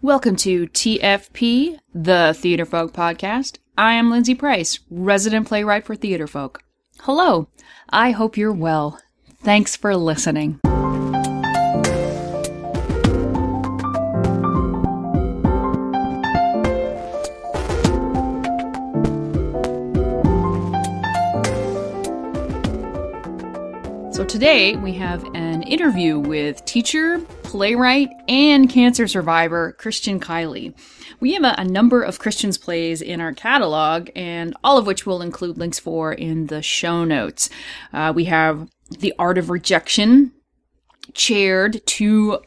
Welcome to TFP, the Theatrefolk podcast. I am Lindsay Price, resident playwright for Theatrefolk. Hello, I hope you're well. Thanks for listening. So today we have an interview with teacher, playwright, and cancer survivor Christian Kiley. We have a number of Christian's plays in our catalog, and all of which we'll include links for in the show notes. We have The Art of Rejection, Chaired, two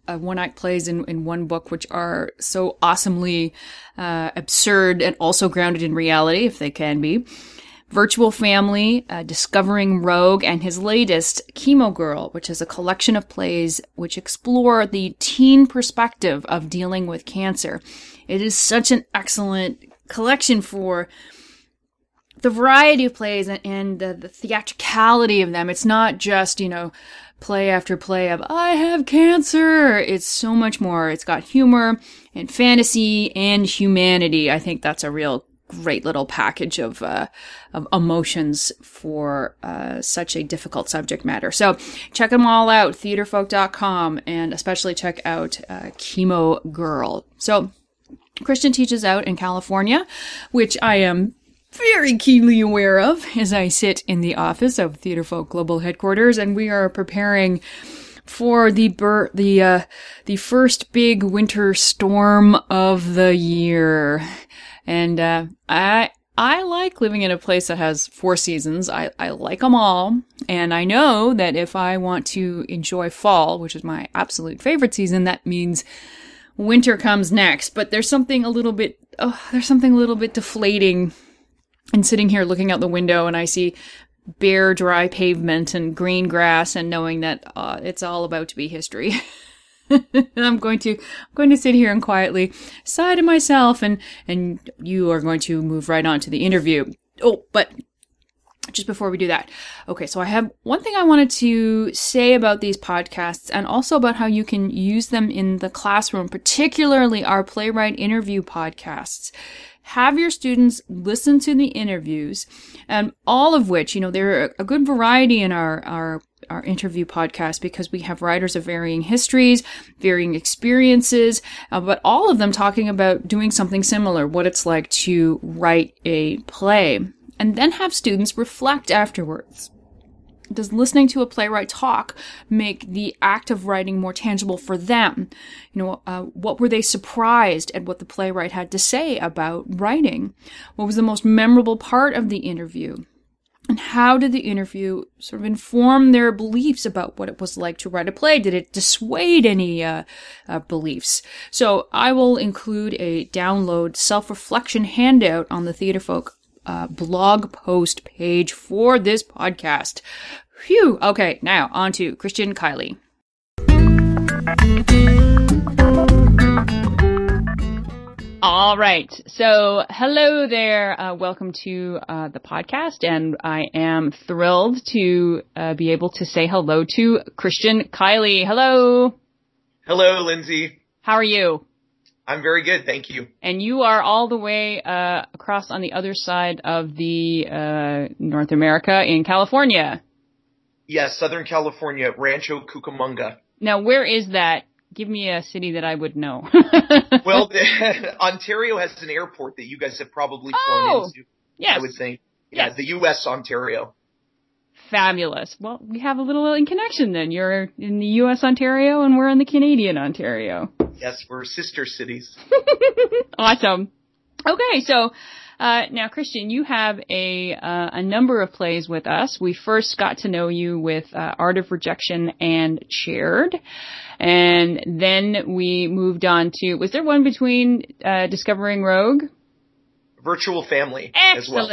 one-act plays in one book, which are so awesomely absurd and also grounded in reality, if they can be. Virtual Family, Discovering Rogue, and his latest, Chemo Girl, which is a collection of plays which explore the teen perspective of dealing with cancer. It is such an excellent collection for the variety of plays and the theatricality of them. It's not just, play after play of, I have cancer. It's so much more. It's got humor and fantasy and humanity. I think that's a real great little package of emotions for such a difficult subject matter. So check them all out, theatrefolk.com, and especially check out Chemo Girl. So Christian teaches out in California, which I am very keenly aware of as I sit in the office of Theatrefolk Global Headquarters, and we are preparing for the first big winter storm of the year. And I like living in a place that has 4 seasons. I like them all. And I know that if I want to enjoy fall, which is my absolute favorite season, that means winter comes next. But there's something a little bit deflating in sitting here looking out the window and I see bare, dry pavement and green grass and knowing that it's all about to be history. I'm going to sit here and quietly sigh to myself, and you are going to move right on to the interview. Oh, but just before we do that, okay, so I have one thing I wanted to say about these podcasts and also about how you can use them in the classroom, particularly our playwright interview podcasts. Have your students listen to the interviews, and all of which, there are a good variety in our interview podcast because we have writers of varying histories, varying experiences, but all of them talking about doing something similar, what it's like to write a play, and then have students reflect afterwards. Does listening to a playwright talk make the act of writing more tangible for them? What were they surprised at what the playwright had to say about writing? What was the most memorable part of the interview? And how did the interview sort of inform their beliefs about what it was like to write a play? Did it dissuade any beliefs? So I will include a download self-reflection handout on the Theatrefolk blog post page for this podcast. Phew! Okay, now on to Christian Kiley. All right. So, hello there. Welcome to the podcast, and I am thrilled to be able to say hello to Christian Kiley. Hello. Hello, Lindsay. How are you? I'm very good, thank you. And you are all the way across on the other side of the North America in California. Yes, Southern California, Rancho Cucamonga. Now, where is that? Give me a city that I would know. Well, Ontario has an airport that you guys have probably flown into. Yes. I would think. Yeah, yes. The U.S. Ontario. Fabulous. Well, we have a little in connection then. You're in the U.S. Ontario and we're in the Canadian Ontario. Yes, we're sister cities. Awesome. Okay, so now, Christian, you have a number of plays with us. We first got to know you with Art of Rejection and Chaired. And then we moved on to, was there one between Discovering Rogue? Virtual Family. Excellent. As well.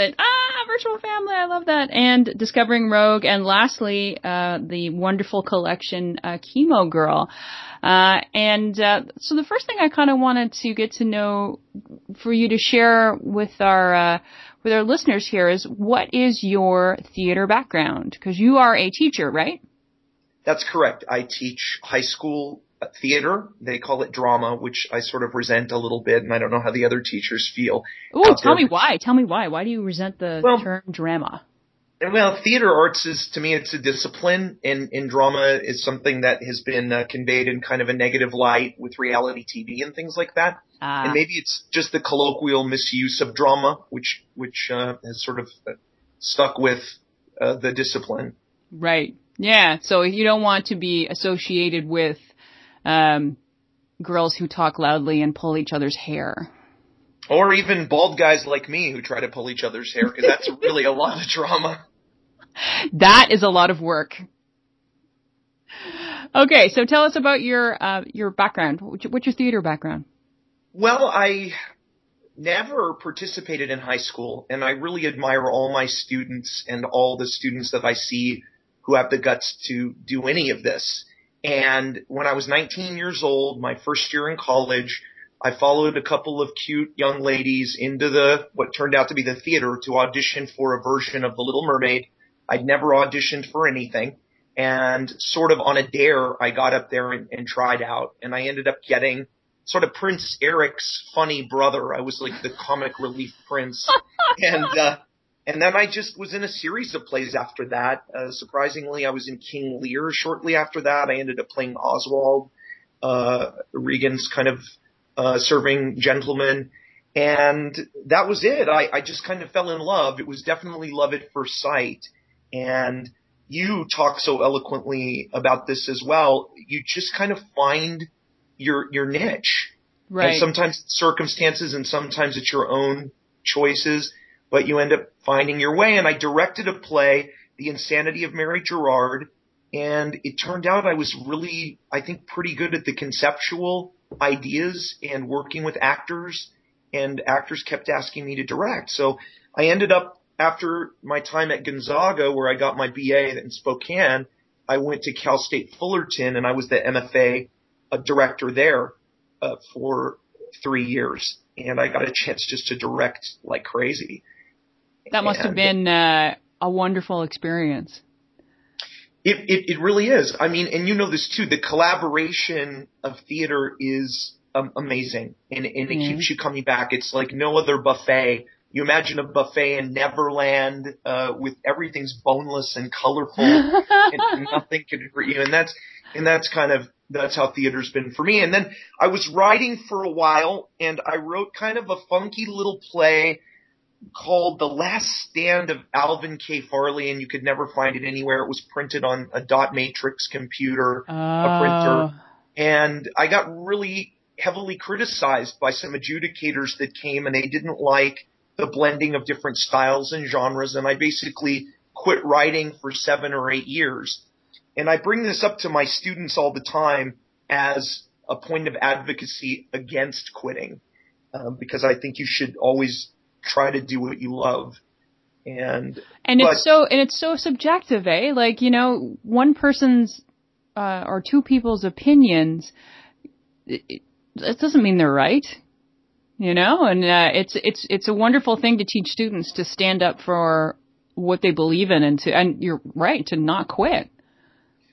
Virtual Family. I love that. And Discovering Rogue. And lastly, the wonderful collection, Chemo Girl. So the first thing I kind of wanted to get to know for you to share with our listeners here is, what is your theater background? Because you are a teacher, right? That's correct. I teach high school theater. They call it drama, which I sort of resent a little bit, and I don't know how the other teachers feel. Oh, tell me why. Tell me why. Why do you resent the term drama? Well, theater arts is, to me, it's a discipline, and drama is something that has been conveyed in kind of a negative light with reality TV and things like that. And maybe it's just the colloquial misuse of drama, which has sort of stuck with the discipline. Right. Yeah. So you don't want to be associated with girls who talk loudly and pull each other's hair. Or even bald guys like me who try to pull each other's hair, because that's really a lot of drama. That is a lot of work. Okay, so tell us about your background. What's your theater background? Well, I never participated in high school, and I really admire all my students and all the students that I see who have the guts to do any of this. And when I was 19 years old, my first year in college, I followed a couple of cute young ladies into what turned out to be the theater to audition for a version of The Little Mermaid. I'd never auditioned for anything, and sort of on a dare, I got up there and tried out, and I ended up getting sort of Prince Eric's funny brother. I was like the comic relief prince, and then I just was in a series of plays after that. Surprisingly, I was in King Lear shortly after that. I ended up playing Oswald, Regan's kind of serving gentleman. And that was it. I just kind of fell in love. It was definitely love at first sight. And you talk so eloquently about this as well. You just kind of find your niche. Right. And sometimes it's circumstances and sometimes it's your own choices, but you end up finding your way. And I directed a play, The Insanity of Mary Gerard, and it turned out I was really, I think, pretty good at the conceptual ideas and working with actors, and actors kept asking me to direct. So I ended up, after my time at Gonzaga, where I got my BA in Spokane, I went to Cal State Fullerton, and I was the MFA director there for 3 years. And I got a chance just to direct like crazy. That must have been a wonderful experience. It really is. I mean, and you know this too, the collaboration of theater is amazing, and it keeps you coming back. It's like no other buffet. You imagine a buffet in Neverland with everything's boneless and colorful, and nothing could hurt you. And that's how theater's been for me. And then I was writing for a while, and I wrote kind of a funky little play called The Last Stand of Alvin K. Farley, and you could never find it anywhere. It was printed on a dot matrix computer, a printer. And I got really heavily criticized by some adjudicators that came, and they didn't like the blending of different styles and genres, and I basically quit writing for 7 or 8 years. And I bring this up to my students all the time as a point of advocacy against quitting, because I think you should always try to do what you love. It's so subjective, eh? Like, you know, one person's or two people's opinions, it doesn't mean they're right, you know? And it's a wonderful thing to teach students to stand up for what they believe in, and you're right, to not quit.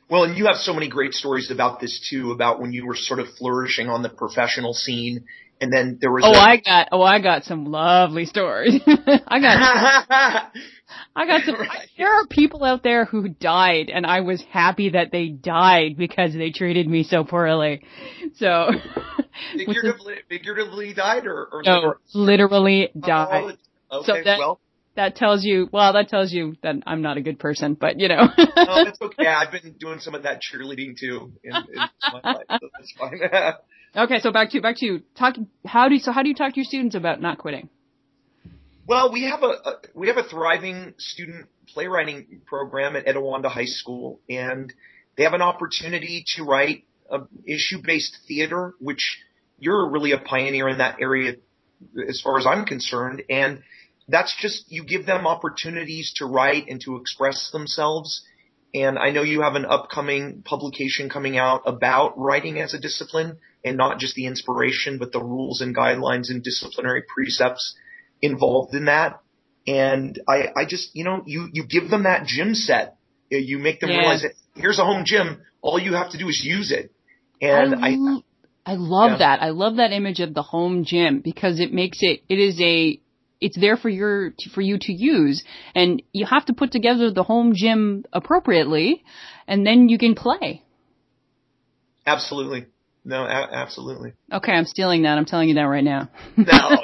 Well, and you have so many great stories about this too, about when you were sort of flourishing on the professional scene. And then there was I got some lovely stories. I got some. Right. There are people out there who died, and I was happy that they died because they treated me so poorly. So figuratively died, or no, literally died. Okay, so that tells you that I'm not a good person, but you know. No, that's okay. I've been doing some of that cheerleading too in my life, so that's fine. Okay, so back to you. How do you talk to your students about not quitting? Well, we have a thriving student playwriting program at Etiwanda High School, and they have an opportunity to write issue-based theater, which you're really a pioneer in that area as far as I'm concerned. And that's just, you give them opportunities to write and to express themselves. And I know you have an upcoming publication coming out about writing as a discipline, and not just the inspiration, but the rules and guidelines and disciplinary precepts involved in that. And I just, you know, you give them that gym set. You make them realize that here's a home gym. All you have to do is use it. And I love that. I love that image of the home gym because it makes it's there for you to use, and you have to put together the home gym appropriately, and then you can play. Absolutely. No, absolutely. Okay, I'm stealing that. I'm telling you that right now. No.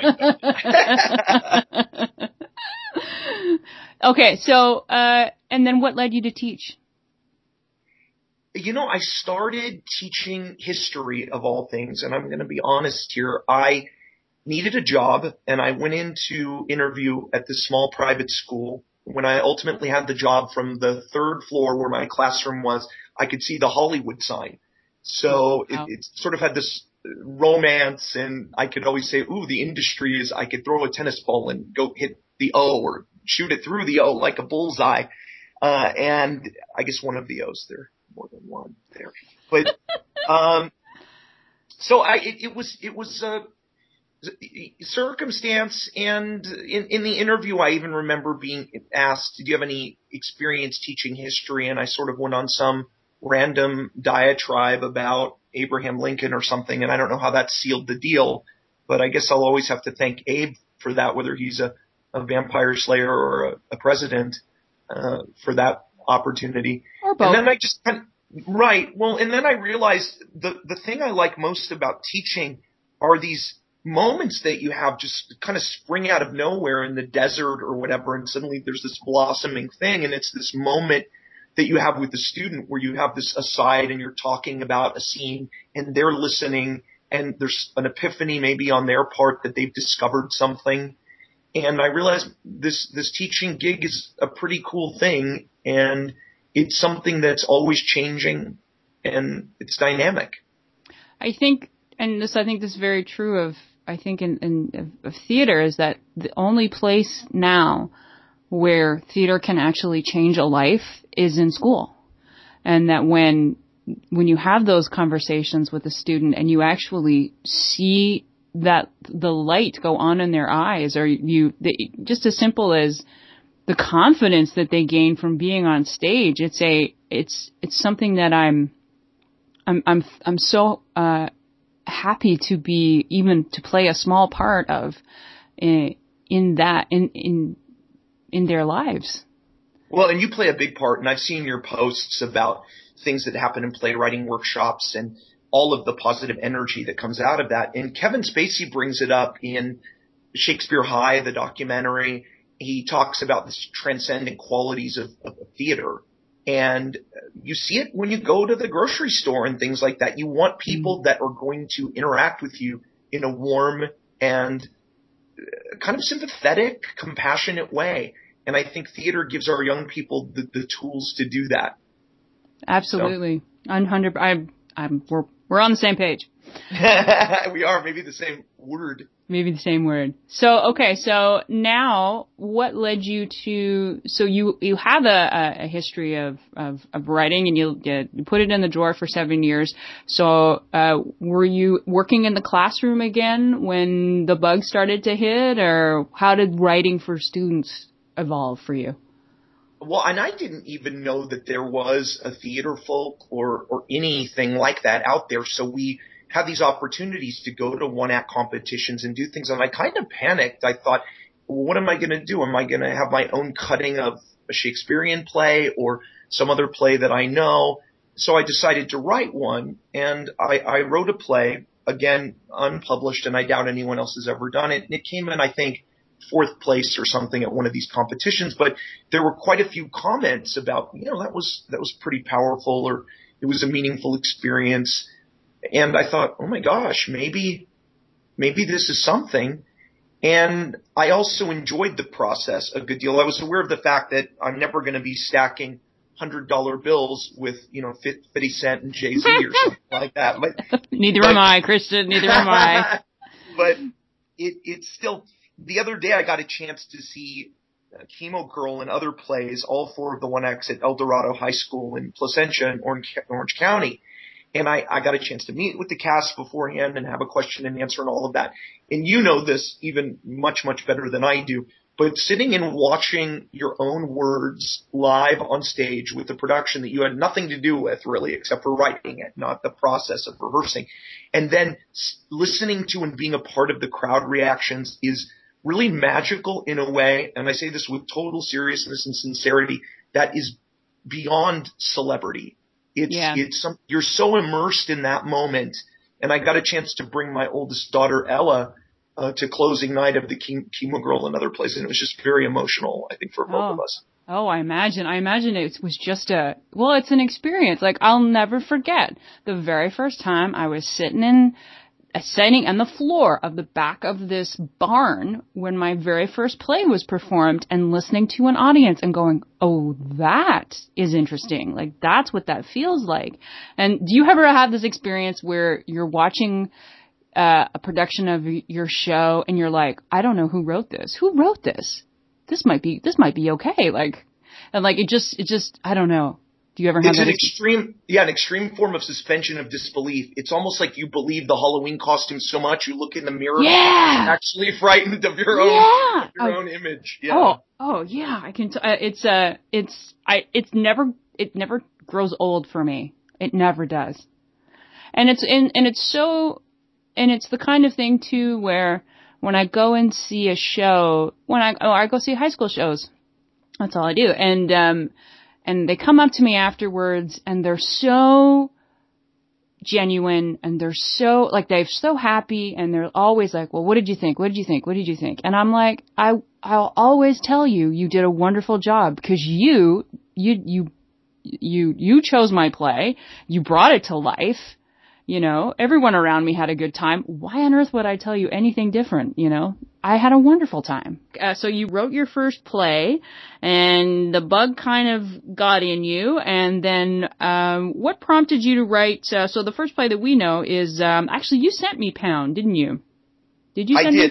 Okay, so, and then what led you to teach? I started teaching history of all things, and I'm going to be honest here. I needed a job, and I went in to interview at this small private school. When I ultimately had the job, from the third floor where my classroom was, I could see the Hollywood sign. So it sort of had this romance, and I could always say, ooh, the industry is I could throw a tennis ball and go hit the O or shoot it through the O like a bullseye. And I guess one of the O's there. More than one there, but so it was circumstance, and in the interview I even remember being asked, "Do you have any experience teaching history?" And I sort of went on some random diatribe about Abraham Lincoln or something, and I don't know how that sealed the deal, but I guess I'll always have to thank Abe for that, whether he's a vampire slayer or a president, for that opportunity. Or both. And then I just right. Well, and then I realized the thing I like most about teaching are these moments that you have just kind of spring out of nowhere in the desert or whatever, and suddenly there's this blossoming thing, and it's this moment that you have with the student where you have this aside and you're talking about a scene and they're listening, and there's an epiphany maybe on their part that they've discovered something. And I realized this teaching gig is a pretty cool thing, and it's something that's always changing, and it's dynamic. I think this is very true of theater, is that the only place now where theater can actually change a life is in school. And that when you have those conversations with a student and you actually see that the light go on in their eyes, or just as simple as the confidence that they gain from being on stage, it's something that I'm so happy to be, even to play a small part of in their lives. Well, and you play a big part, and I've seen your posts about things that happen in playwriting workshops and all of the positive energy that comes out of that. And Kevin Spacey brings it up in Shakespeare High, the documentary. He talks about the transcendent qualities of theater. And you see it when you go to the grocery store and things like that. You want people that are going to interact with you in a warm and kind of sympathetic, compassionate way. And I think theater gives our young people the tools to do that. Absolutely. So. We're on the same page. We are. Maybe the same word. So now what led you to, so you have a history of writing, and you put it in the drawer for 7 years. So, were you working in the classroom again when the bug started to hit, or how did writing for students evolve for you? Well, and I didn't even know that there was a Theatrefolk or anything like that out there. So we had these opportunities to go to one-act competitions and do things. And I kind of panicked. I thought, well, what am I going to do? Am I going to have my own cutting of a Shakespearean play or some other play that I know? So I decided to write one, and I wrote a play, again, unpublished, and I doubt anyone else has ever done it. And it came in, I think, 4th place or something at one of these competitions, but there were quite a few comments about, that was pretty powerful, or it was a meaningful experience. And I thought, oh my gosh, maybe this is something. And I also enjoyed the process a good deal. I was aware of the fact that I'm never going to be stacking $100 bills with, 50 Cent and Jay-Z or something like that. But neither am I, Christian. Neither am I. But it's still. The other day I got a chance to see Chemo Girl and other plays, all 4 of the one acts at El Dorado High School in Placentia in Orange County. And I got a chance to meet with the cast beforehand and have a question and answer and all of that. And you know this even much, much better than I do. But sitting and watching your own words live on stage with the production that you had nothing to do with really, except for writing it, not the process of rehearsing, and then listening to and being a part of the crowd reactions is really magical in a way, and I say this with total seriousness and sincerity, that is beyond celebrity. You're so immersed in that moment, and I got a chance to bring my oldest daughter, Ella, to closing night of the Chemo Girl and other places, and it was just very emotional, I think, for both of us. Oh, I imagine it was just it's an experience. Like, I'll never forget the very first time I was sitting on the floor of the back of this barn when my very first play was performed and listening to an audience and going, oh, that is interesting. Like, that's what that feels like. And do you ever have this experience where you're watching a production of your show and you're like, I don't know who wrote this. Who wrote this? This might be okay. Like, and like, it just, I don't know. Do you ever have an extreme form of suspension of disbelief. It's almost like you believe the Halloween costume so much you look in the mirror and you're actually frightened of your own image. Yeah. Oh yeah. I can, it never grows old for me. It never does. And it's the kind of thing too where when I go and see a show, I go see high school shows. That's all I do. And they come up to me afterwards and they're so genuine and they're so, like, they're so happy and they're always like, well, what did you think? What did you think? What did you think? And I'm like, I'll always tell you did a wonderful job because you chose my play. You brought it to life. You know, everyone around me had a good time. Why on earth would I tell you anything different? You know, I had a wonderful time. So you wrote your first play and the bug kind of got in you. And then, what prompted you to write? So the first play that we know is, actually you sent me Pound, didn't you? Did you send me?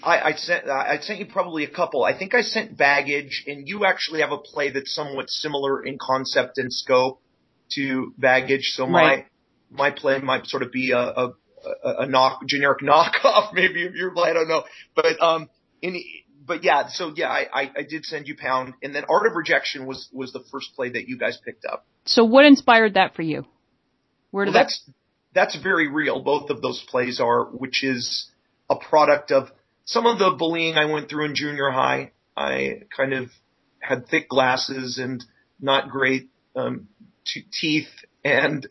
I sent you probably a couple. I think I sent Baggage, and you actually have a play that's somewhat similar in concept and scope to Baggage. So my play might sort of be a generic knockoff, maybe, of your play. I don't know. But yeah, so yeah, I did send you Pound, and then Art of Rejection was the first play that you guys picked up. So what inspired that for you? That's very real. Both of those plays are, which is a product of some of the bullying I went through in junior high. I kind of had thick glasses and not great teeth, and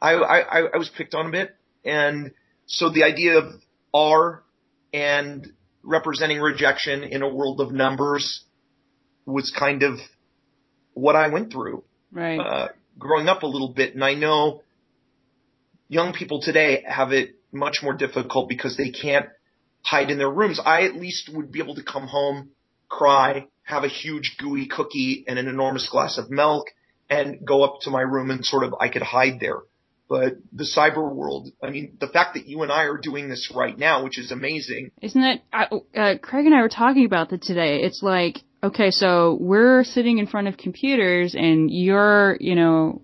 I was picked on a bit. And so the idea of R and representing rejection in a world of numbers was kind of what I went through growing up a little bit. And I know young people today have it much more difficult because they can't hide in their rooms. I at least would be able to come home, cry, have a huge gooey cookie and an enormous glass of milk, and go up to my room and sort of I could hide there. But the cyber world, I mean, the fact that you and I are doing this right now, which is amazing. Isn't it? Craig and I were talking about that today. It's like, okay, so we're sitting in front of computers and you're, you know,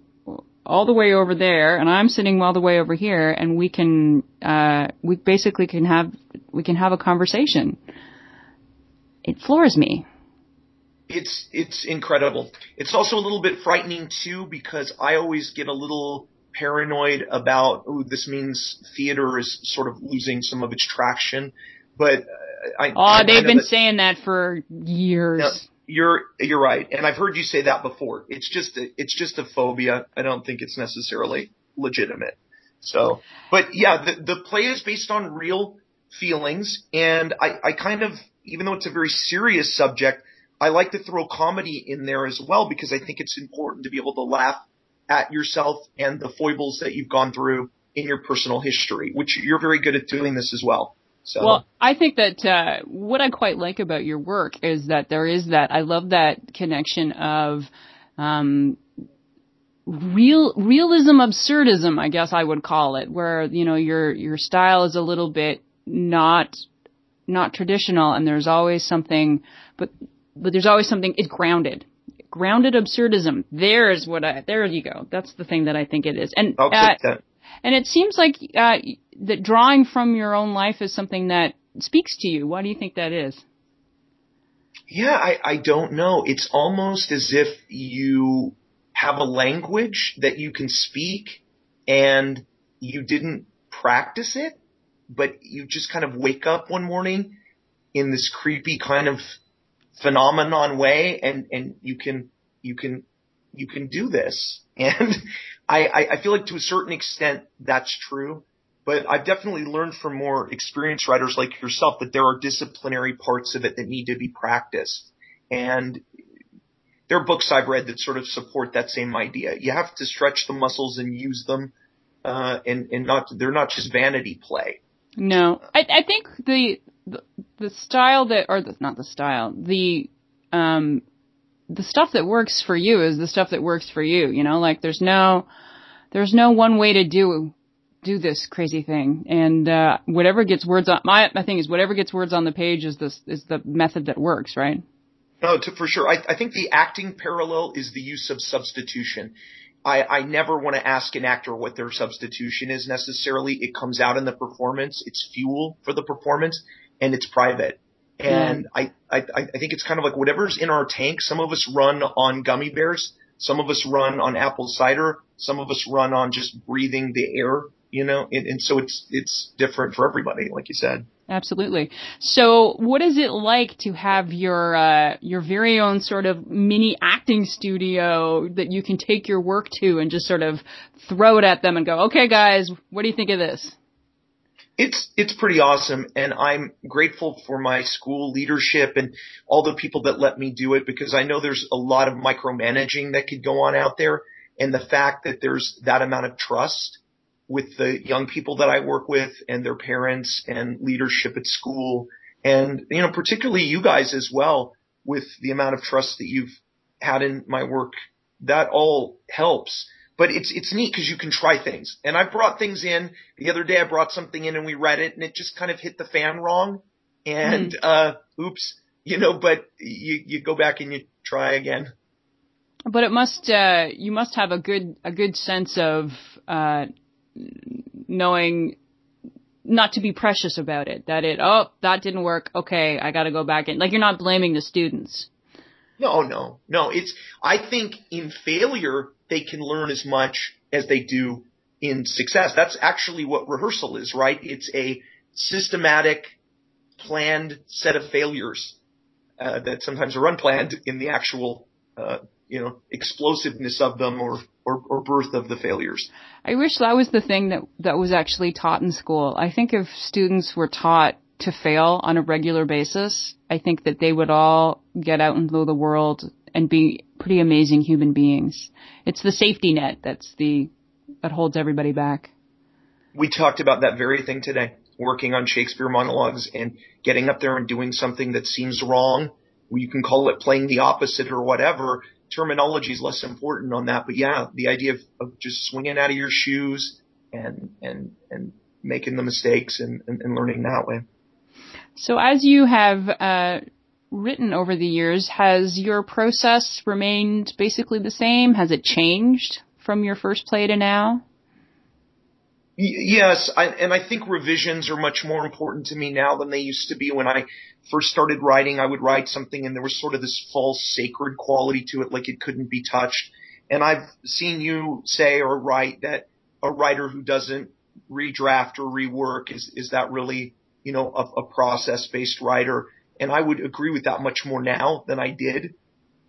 all the way over there and I'm sitting all the way over here and we basically can have a conversation. It floors me. It's incredible. It's also a little bit frightening too, because I always get a little paranoid about, this means theater is sort of losing some of its traction. But they've been saying that for years. No, you're right, and I've heard you say that before. It's just a phobia. I don't think it's necessarily legitimate. So, but yeah, the play is based on real feelings, and I kind of, even though it's a very serious subject, I like to throw comedy in there as well, because I think it's important to be able to laugh at yourself and the foibles that you've gone through in your personal history, which you're very good at doing this as well. So. Well, I think that what I quite like about your work is that there is that, I love that connection of realism absurdism, I guess I would call it, where, you know, your style is a little bit not traditional, and there's always something, but there's always something, it's grounded absurdism. There you go. That's the thing that I think it is. And I'll take that. And it seems like that drawing from your own life is something that speaks to you. Why do you think that is? Yeah, I don't know. It's almost as if you have a language that you can speak and you didn't practice it, but you just kind of wake up one morning in this creepy kind of phenomenon way, and you can do this. And I feel like to a certain extent that's true, but I've definitely learned from more experienced writers like yourself that there are disciplinary parts of it that need to be practiced. And there are books I've read that sort of support that same idea. You have to stretch the muscles and use them, and they're not just vanity play. No, I think the style that, or not the style, the stuff that works for you is the stuff that works for you. You know, like there's no one way to do this crazy thing. And whatever gets words on, my thing is whatever gets words on the page is the method that works, right? No, for sure. I think the acting parallel is the use of substitution. I never want to ask an actor what their substitution is necessarily. It comes out in the performance. It's fuel for the performance, and it's private. And I think it's kind of like whatever's in our tank. Some of us run on gummy bears. Some of us run on apple cider. Some of us run on just breathing the air, you know, and so it's different for everybody, like you said. Absolutely. So what is it like to have your very own sort of mini acting studio that you can take your work to and just sort of throw it at them and go, okay, guys, what do you think of this? It's pretty awesome, and I'm grateful for my school leadership and all the people that let me do it, because I know there's a lot of micromanaging that could go on out there, and the fact that there's that amount of trust with the young people that I work with and their parents and leadership at school, and, you know, particularly you guys as well, with the amount of trust that you've had in my work, that all helps. But it's neat because you can try things. And I brought things in. The other day I brought something in and we read it and it just kind of hit the fan wrong. And, oops, you know, but you go back and you try again. But it must, you must have a good sense of, knowing not to be precious about it, that didn't work. Okay. I got to go back in. Like, you're not blaming the students. No. I think in failure, they can learn as much as they do in success. That's actually what rehearsal is, right? It's a systematic, planned set of failures, that sometimes are unplanned in the actual, explosiveness of them or birth of the failures. I wish that was the thing that was actually taught in school. I think if students were taught to fail on a regular basis, I think that they would all get out into the world and be pretty amazing human beings. It's the safety net that holds everybody back. We talked about that very thing today, working on Shakespeare monologues and getting up there and doing something that seems wrong. You can call it playing the opposite or whatever. Terminology is less important on that. But yeah, the idea of just swinging out of your shoes and making the mistakes and learning that way. So as you have written over the years, has your process remained basically the same? Has it changed from your first play to now? Yes, I think revisions are much more important to me now than they used to be. When I first started writing, I would write something and there was sort of this false sacred quality to it, like it couldn't be touched. And I've seen you say or write that a writer who doesn't redraft or rework is that really, you know, a process-based writer. And I would agree with that much more now than I did.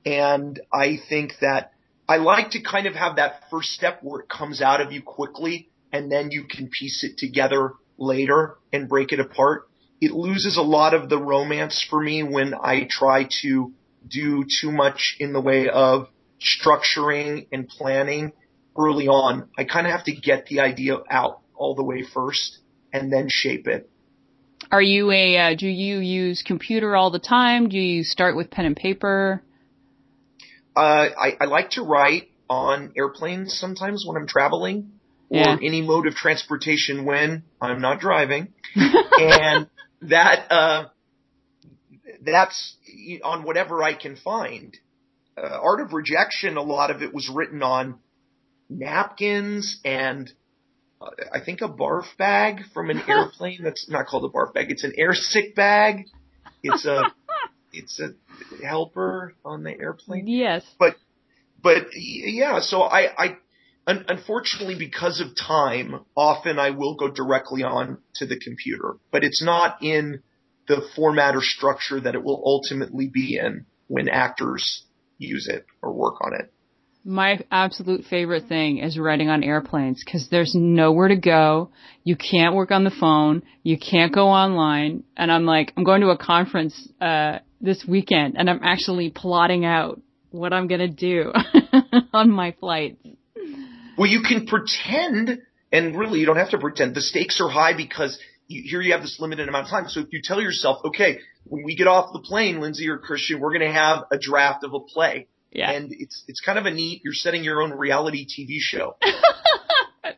And I think that I like to kind of have that first step where it comes out of you quickly, and then you can piece it together later and break it apart. It loses a lot of the romance for me when I try to do too much in the way of structuring and planning early on. I kind of have to get the idea out all the way first and then shape it. Are you do you use computer all the time? Do you start with pen and paper? I like to write on airplanes sometimes when I'm traveling. Yeah. Or any mode of transportation when I'm not driving. And that's on whatever I can find. Art of Rejection, a lot of it was written on napkins and I think a barf bag from an airplane. That's not called a barf bag. It's an air sick bag. It's it's a helper on the airplane. Yes. But yeah, so I unfortunately, because of time, often I will go directly on to the computer, but it's not in the format or structure that it will ultimately be in when actors use it or work on it. My absolute favorite thing is writing on airplanes because there's nowhere to go. You can't work on the phone. You can't go online. And I'm going to a conference this weekend, and I'm actually plotting out what I'm going to do on my flight. Well, you can pretend, and really you don't have to pretend. The stakes are high because here you have this limited amount of time. So if you tell yourself, okay, when we get off the plane, Lindsay or Christian, we're going to have a draft of a play. Yeah. And it's kind of a neat, you're setting your own reality TV show.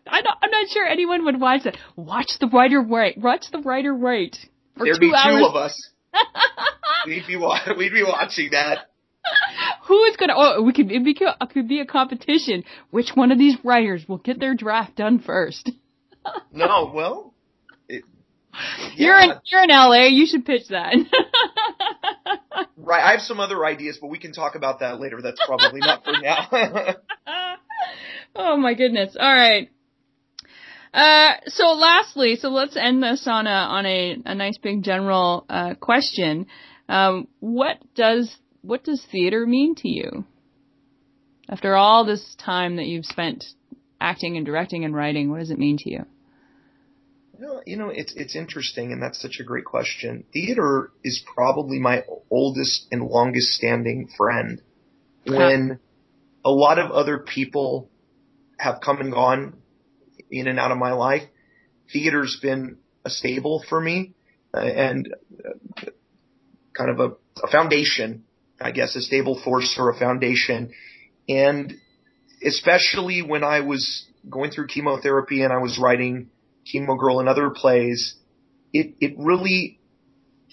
I'm not sure anyone would watch that. Watch the writer write. Watch the writer write. There'd be 2 of us. We'd be watching that. Who is gonna? It could be a competition. Which one of these writers will get their draft done first? No, well, yeah. You're in LA. You should pitch that. Right. I have some other ideas, but we can talk about that later. That's probably not for now. Oh my goodness. All right. So lastly, let's end this on a nice big general question. What does theater mean to you? After all this time that you've spent acting and directing and writing, what does it mean to you? Well, it's interesting, and that's such a great question. Theater is probably my oldest and longest standing friend. When a lot of other people have come and gone in and out of my life, theater's been a stable for me, and kind of a foundation, I guess, a stable force or a foundation. And especially when I was going through chemotherapy and I was writing Chemo Girl and other plays, it really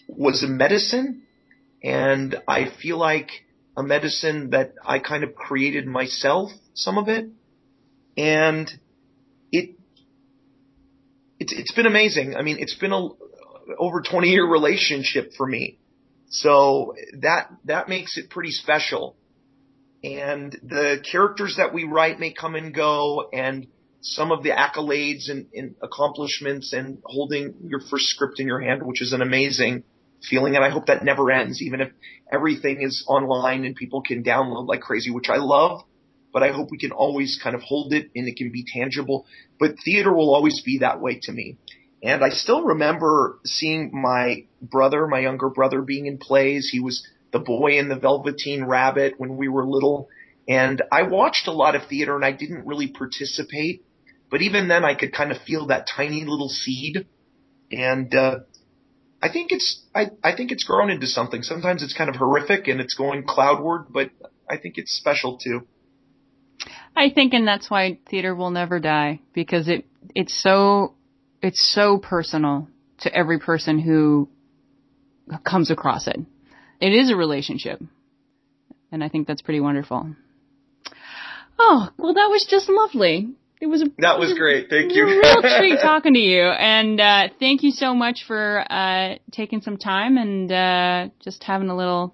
was a medicine, and I feel like a medicine that I kind of created myself, some of it, and it's been amazing. I mean, it's been over 20-year relationship for me, so that makes it pretty special. And the characters that we write may come and go, and some of the accolades and accomplishments and holding your first script in your hand, which is an amazing feeling. And I hope that never ends, even if everything is online and people can download like crazy, which I love. But I hope we can always kind of hold it and it can be tangible. But theater will always be that way to me. And I still remember seeing my younger brother, being in plays. He was the boy in the Velveteen Rabbit when we were little. And I watched a lot of theater and I didn't really participate. But even then I could kind of feel that tiny little seed. And I think it's grown into something. Sometimes it's kind of horrific and it's going cloudward, but I think it's special too. I think, and that's why theater will never die, because it's so personal to every person who comes across it. It is a relationship. And I think that's pretty wonderful. Oh, well, that was just lovely. That was great. Thank you. It was a real treat talking to you. And thank you so much for taking some time and just having a little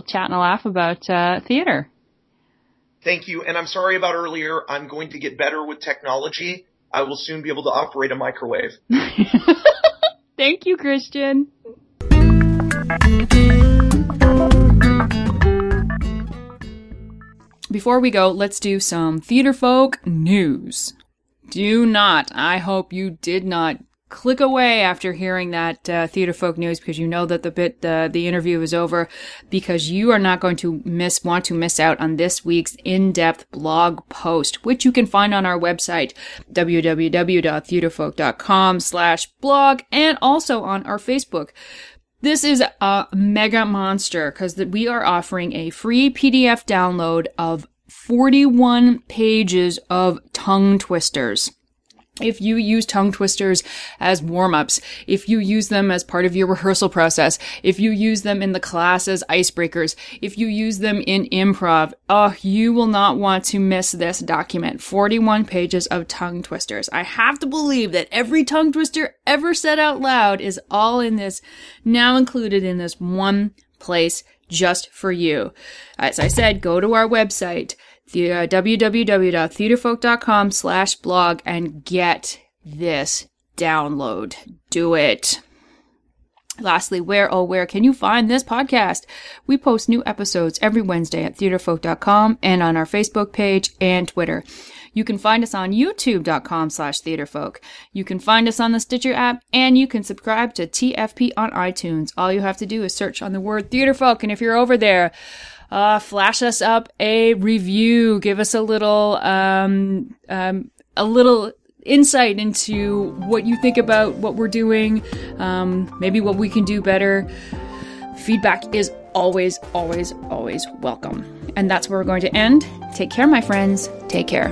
chat and a laugh about theater. Thank you. And I'm sorry about earlier. I'm going to get better with technology. I will soon be able to operate a microwave. Thank you, Christian. Before we go, let's do some Theatrefolk news. I hope you did not click away after hearing that Theatrefolk news, because you know that the interview is over, because you are not going to want to miss out on this week's in-depth blog post, which you can find on our website, www.theatrefolk.com/blog, and also on our Facebook. This is a mega monster because we are offering a free PDF download of 41 pages of tongue twisters. If you use tongue twisters as warm-ups, if you use them as part of your rehearsal process, if you use them in the class as icebreakers, if you use them in improv, you will not want to miss this document. 41 pages of tongue twisters. I have to believe that every tongue twister ever said out loud is all in this, now included in this one place just for you. As I said, go to our website, www.theatrefolk.com/blog, and get this download. Do it. Lastly, where can you find this podcast? We post new episodes every Wednesday at theatrefolk.com and on our Facebook page and Twitter. You can find us on youtube.com/theatrefolk. You can find us on the Stitcher app, and you can subscribe to TFP on iTunes. All you have to do is search on the word Theatrefolk, and if you're over there, flash us up a review. Give us a little insight into what you think about what we're doing, maybe what we can do better. Feedback is always, always, always welcome. And that's where we're going to end. Take care, my friends. Take care.